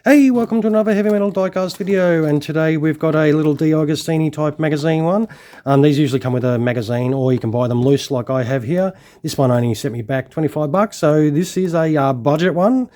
Hey, welcome to another heavy metal diecast video, and today we've got a little DeAgostini type magazine one. These usually come with a magazine, or you can buy them loose like I have here. This one only set me back 25 bucks, so this is a budget one.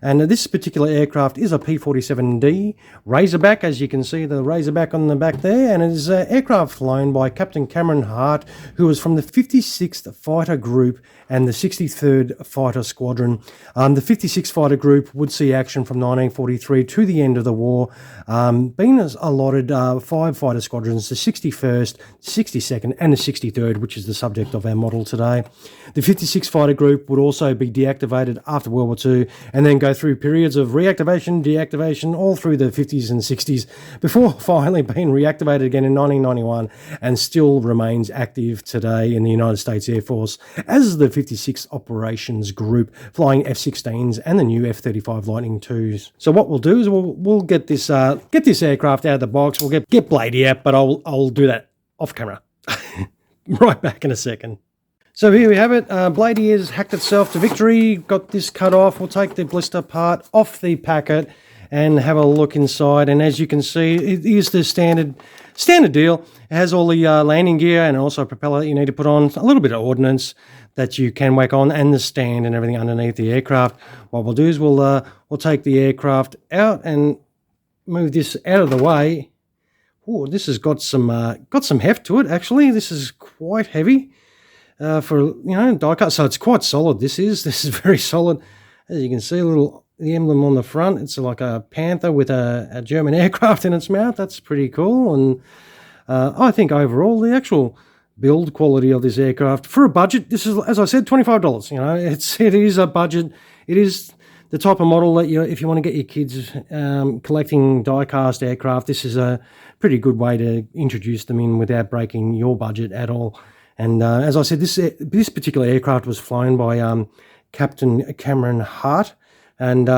And this particular aircraft is a P-47D Razorback, as you can see the Razorback on the back there, and it is an aircraft flown by Captain Cameron Hart, who was from the 56th Fighter Group and the 63rd Fighter Squadron. The 56th Fighter Group would see action from 1943 to the end of the war, being allotted 5 fighter squadrons, the 61st, 62nd and the 63rd, which is the subject of our model today. The 56th Fighter Group would also be deactivated after World War II and then go through periods of reactivation, deactivation, all through the 50s and 60s, before finally being reactivated again in 1991 and still remains active today in the United States Air Force as the 56th Operations Group, flying F-16s and the new F-35 Lightning IIs. So what we'll do is we'll get this aircraft out of the box. We'll get Bladey out, but I'll do that off camera. Right back in a second. So here we have it. Bladey has hacked itself to victory. Got this cut off. We'll take the blister part off the packet and have a look inside. And as you can see, it is the standard deal. It has all the landing gear and also a propeller that you need to put on, a little bit of ordnance that you can whack on, and the stand and everything underneath the aircraft. What we'll do is we'll take the aircraft out and move this out of the way. Oh, this has got some heft to it. Actually, this is quite heavy. For die cut, so it's quite solid. This is very solid. As you can see, the emblem on the front, it's like a panther with a German aircraft in its mouth. That's pretty cool. And I think overall the actual build quality of this aircraft for a budget, this is, as I said, $25. It is a budget. It is the type of model that if you want to get your kids collecting die-cast aircraft, this is a pretty good way to introduce them in without breaking your budget at all. And as I said, this particular aircraft was flown by Captain Cameron Hart. And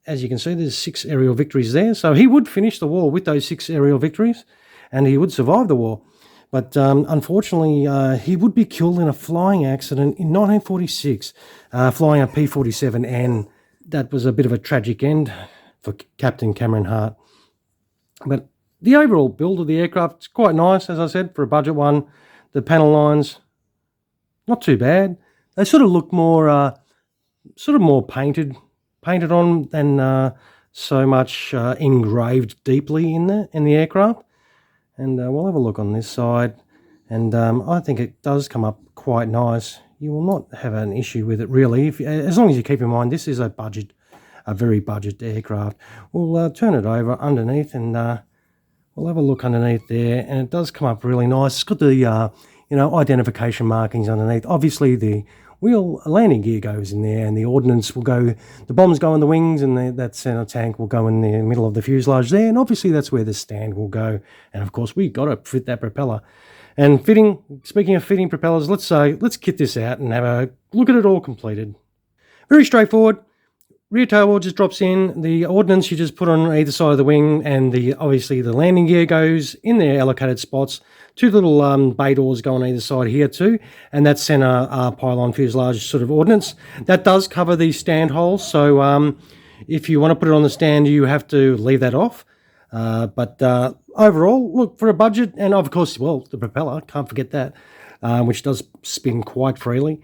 as you can see, there's 6 aerial victories there. So he would finish the war with those 6 aerial victories, and he would survive the war. But unfortunately, he would be killed in a flying accident in 1946, flying a P-47N. That was a bit of a tragic end for Captain Cameron Hart. But the overall build of the aircraft is quite nice, as I said, for a budget one. The panel lines, not too bad. They sort of look more, more painted on than so much engraved deeply in the aircraft. And we'll have a look on this side. And I think it does come up quite nice. You will not have an issue with it really, as long as you keep in mind this is a very budget aircraft. We'll turn it over underneath and we'll have a look underneath there, and it does come up really nice. It's got the identification markings underneath. Obviously the wheel landing gear goes in there, and the ordnance will go, the bombs go in the wings, and that center tank will go in the middle of the fuselage there, and obviously that's where the stand will go. And of course we got to fit that propeller. And speaking of fitting propellers, let's kit this out and have a look at it all completed. Very straightforward. Rear tailwheel just drops in, the ordnance you just put on either side of the wing, and obviously the landing gear goes in their allocated spots. 2 little bay doors go on either side here too, and that center pylon fuselage sort of ordnance. That does cover these stand holes, so if you want to put it on the stand, you have to leave that off. But overall, look, for a budget, and of course, well, the propeller, can't forget that, which does spin quite freely.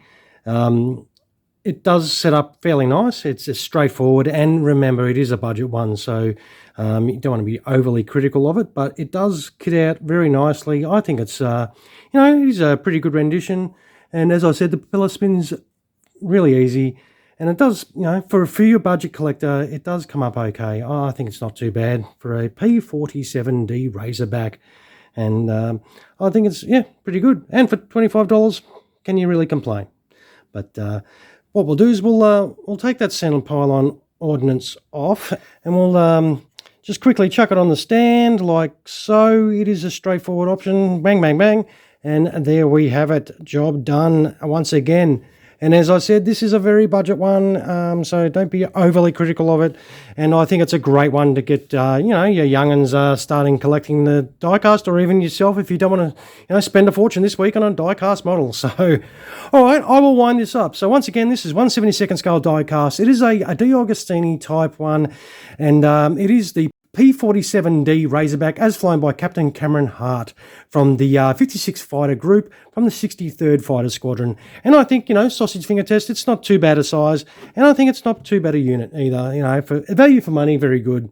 It does set up fairly nice. It's straightforward, and remember, it is a budget one, so you don't want to be overly critical of it, but it does kit out very nicely. I think it's, it is a pretty good rendition, and as I said, the propeller spins really easy, and it does, for your budget collector, it does come up okay. I think it's not too bad for a P-47D Razorback, and I think it's, pretty good. And for $25, can you really complain? But what we'll do is we'll take that center pylon ordnance off, and we'll just quickly chuck it on the stand like so. It is a straightforward option. Bang, bang, bang. And there we have it. Job done. Once again, And as I said, this is a very budget one, so don't be overly critical of it. And I think it's a great one to get, you know, your young'uns starting collecting the diecast, or even yourself if you don't want to, you know, spend a fortune this week on a diecast model. So, all right, I will wind this up. So once again, this is 1/72nd scale diecast. It is a DeAgostini type one, and it is the P-47D Razorback as flown by Captain Cameron Hart from the 56 Fighter Group from the 63rd Fighter Squadron. And I think, you know, sausage finger test, it's not too bad a size, and I think it's not too bad a unit either. You know, for value for money, very good.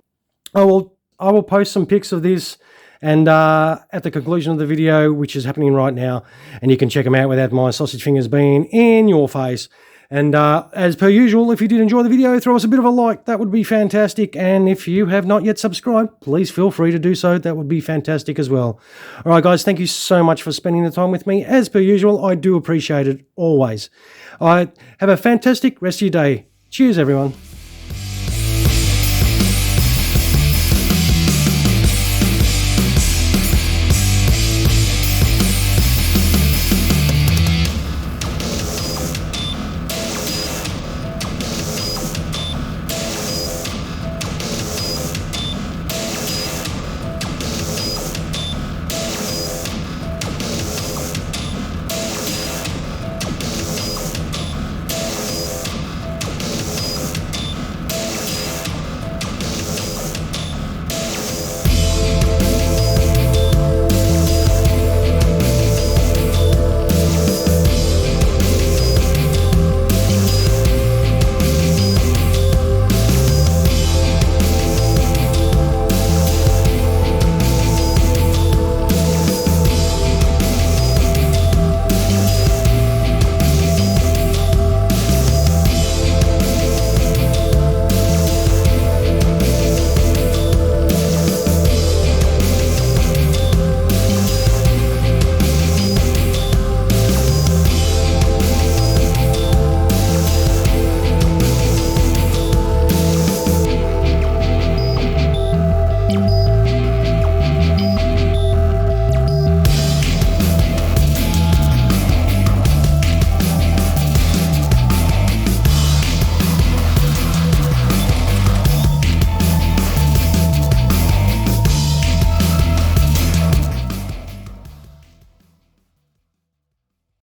I will post some pics of this and at the conclusion of the video, which is happening right now, and you can check them out without my sausage fingers being in your face. And as per usual, if you did enjoy the video, throw us a bit of a like. That would be fantastic. And if you have not yet subscribed, please feel free to do so. That would be fantastic as well. All right, guys, thank you so much for spending the time with me. As per usual, I do appreciate it always. All right, have a fantastic rest of your day. Cheers, everyone.